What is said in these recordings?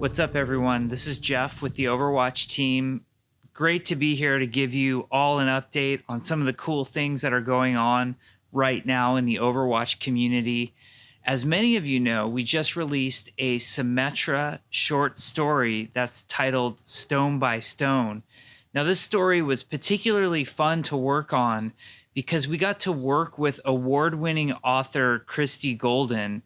What's up, everyone? This is Jeff with the Overwatch team. Great to be here to give you all an update on some of the cool things that are going on right now in the Overwatch community. As many of you know, we just released a Symmetra short story that's titled Stone by Stone. Now, this story was particularly fun to work on because we got to work with award-winning author Christy Golden.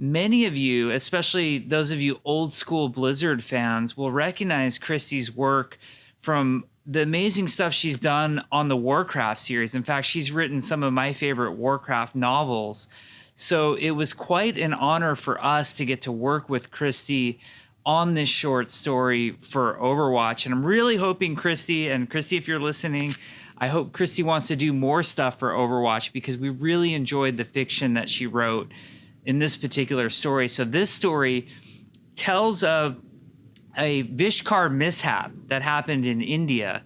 Many of you, especially those of you old school Blizzard fans, will recognize Christy's work from the amazing stuff she's done on the Warcraft series. In fact, she's written some of my favorite Warcraft novels. So it was quite an honor for us to get to work with Christy on this short story for Overwatch. And I'm really hoping Christy, if you're listening, I hope Christy wants to do more stuff for Overwatch because we really enjoyed the fiction that she wrote in this particular story. So this story tells of a Vishkar mishap that happened in India,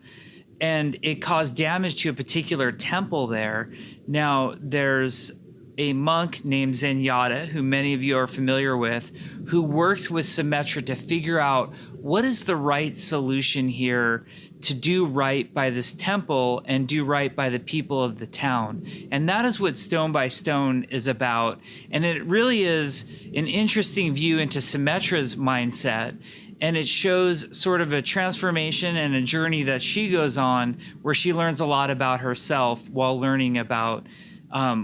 and it caused damage to a particular temple there. Now, there's a monk named Zenyatta, who many of you are familiar with, who works with Symmetra to figure out what is the right solution here to do right by this temple and do right by the people of the town. And that is what Stone by Stone is about. And it really is an interesting view into Symmetra's mindset. And it shows sort of a transformation and a journey that she goes on where she learns a lot about herself while learning about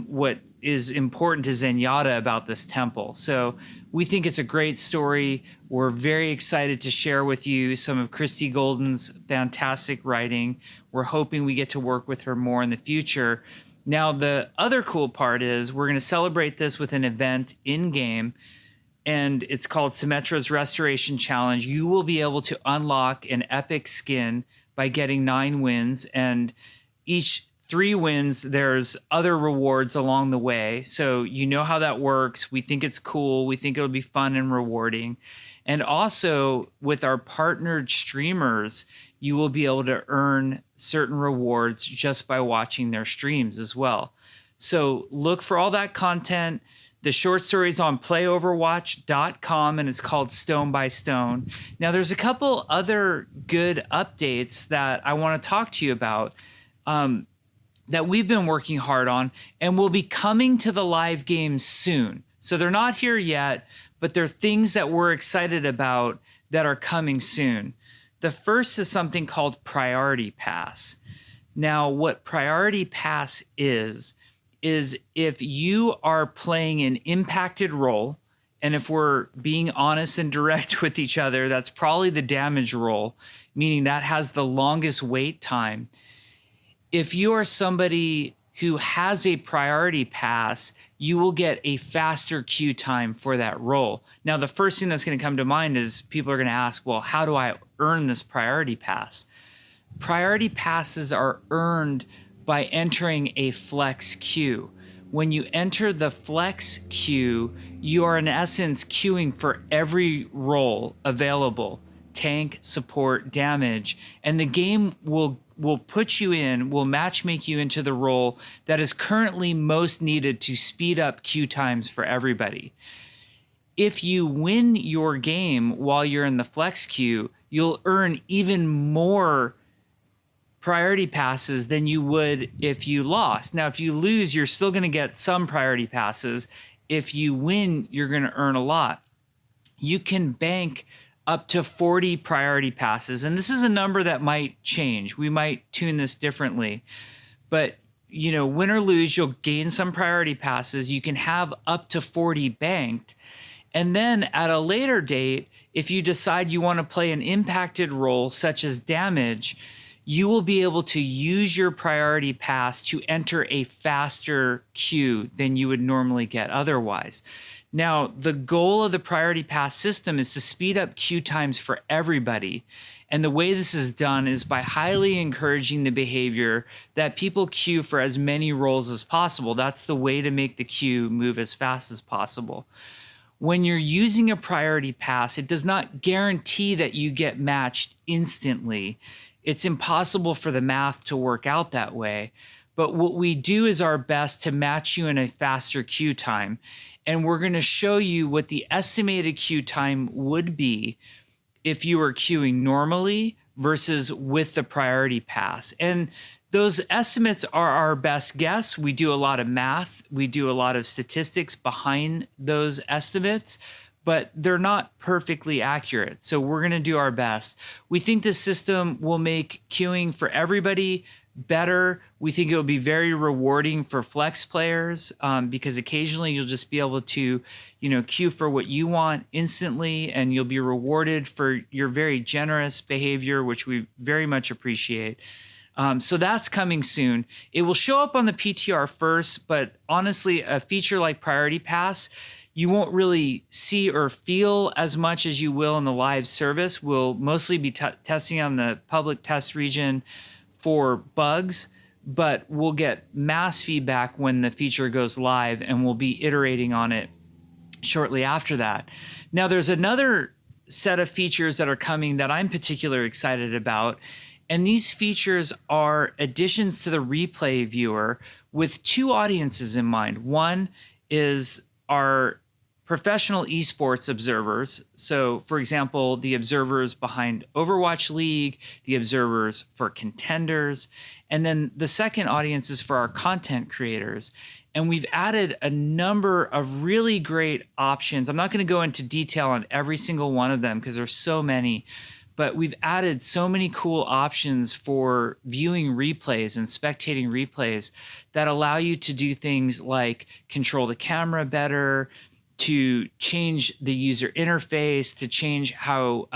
what is important to Zenyatta about this temple. So we think it's a great story. We're very excited to share with you some of Christy Golden's fantastic writing. We're hoping we get to work with her more in the future. Now, the other cool part is we're going to celebrate this with an event in-game, and it's called Symmetra's Restoration Challenge. You will be able to unlock an epic skin by getting 9 wins, and each 3 wins, there's other rewards along the way. So you know how that works. We think it's cool. We think it'll be fun and rewarding. And also with our partnered streamers, you will be able to earn certain rewards just by watching their streams as well. So look for all that content. The short story is on playoverwatch.com, and it's called Stone by Stone. Now, there's a couple other good updates that I want to talk to you about that we've been working hard on and will be coming to the live games soon. So they're not here yet, but they're things that we're excited about that are coming soon. The first is something called Priority Pass. Now, what Priority Pass is if you are playing an impacted role, and if we're being honest and direct with each other, that's probably the damage role, meaning that has the longest wait time. If you are somebody who has a priority pass, you will get a faster queue time for that role. Now, the first thing that's going to come to mind is people are going to ask, well, how do I earn this priority pass? Priority passes are earned by entering a flex queue. When you enter the flex queue, you are in essence queuing for every role available: tank, support, damage, and the game will put you in, will matchmake you into the role that is currently most needed to speed up queue times for everybody. If you win your game while you're in the flex queue, you'll earn even more priority passes than you would if you lost. Now, if you lose, you're still going to get some priority passes. If you win, you're going to earn a lot. You can bank up to 40 priority passes. And this is a number that might change. We might tune this differently. But, you know, win or lose, you'll gain some priority passes. You can have up to 40 banked. And then at a later date, if you decide you want to play an impacted role such as damage, you will be able to use your priority pass to enter a faster queue than you would normally get otherwise. Now, the goal of the priority pass system is to speed up queue times for everybody. And the way this is done is by highly encouraging the behavior that people queue for as many roles as possible. That's the way to make the queue move as fast as possible. When you're using a priority pass, it does not guarantee that you get matched instantly. It's impossible for the math to work out that way. But what we do is our best to match you in a faster queue time. And we're going to show you what the estimated queue time would be if you were queuing normally versus with the priority pass. And those estimates are our best guess. We do a lot of math, we do a lot of statistics behind those estimates, but they're not perfectly accurate. So we're going to do our best. We think this system will make queuing for everybody better. We think it'll be very rewarding for flex players, because occasionally you'll just be able to, queue for what you want instantly, and you'll be rewarded for your very generous behavior, which we very much appreciate. So that's coming soon. It will show up on the PTR first, but honestly, a feature like Priority Pass, you won't really see or feel as much as you will in the live service. We'll mostly be testing on the public test region for bugs, but we'll get mass feedback when the feature goes live, and we'll be iterating on it shortly after that. Now, there's another set of features that are coming that I'm particularly excited about. And these features are additions to the replay viewer with two audiences in mind. One is our professional esports observers. So, for example, the observers behind Overwatch League, the observers for contenders. And then the second audience is for our content creators. And we've added a number of really great options. I'm not going to go into detail on every single one of them because there's so many. But we've added so many cool options for viewing replays and spectating replays that allow you to do things like control the camera better, to change the user interface, to change how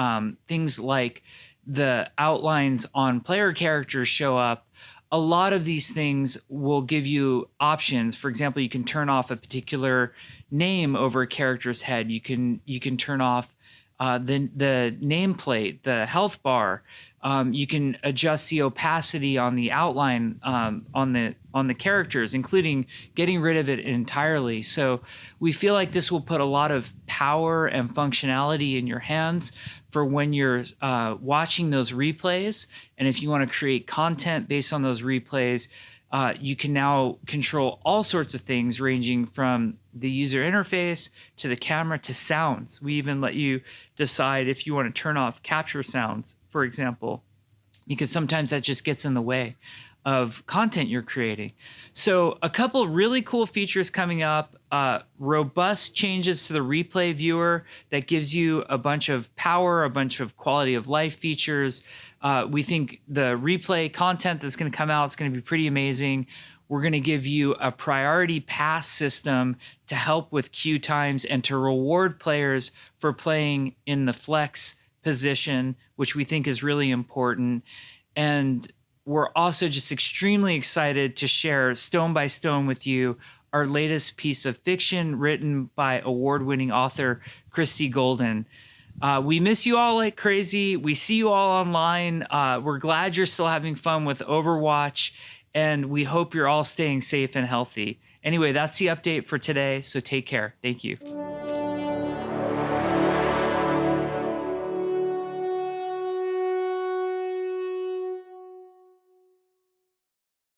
things like the outlines on player characters show up. A lot of these things will give you options. For example, you can turn off a particular name over a character's head. You can turn off the nameplate, the health bar. You can adjust the opacity on the outline on the characters, including getting rid of it entirely. So we feel like this will put a lot of power and functionality in your hands for when you're watching those replays. And if you want to create content based on those replays, you can now control all sorts of things, ranging from the user interface to the camera to sounds. We even let you decide if you want to turn off capture sounds, for example, because sometimes that just gets in the way of content you're creating. So a couple really cool features coming up, robust changes to the replay viewer that gives you a bunch of power, a bunch of quality of life features. We think the replay content that's going to come out is going to be pretty amazing. We're going to give you a priority pass system to help with queue times and to reward players for playing in the flex position, which we think is really important. And we're also just extremely excited to share stone by stone with you our latest piece of fiction written by award-winning author Christy Golden. We miss you all like crazy. We see you all online. We're glad you're still having fun with Overwatch, and we hope you're all staying safe and healthy. Anyway, that's the update for today, so take care. Thank you.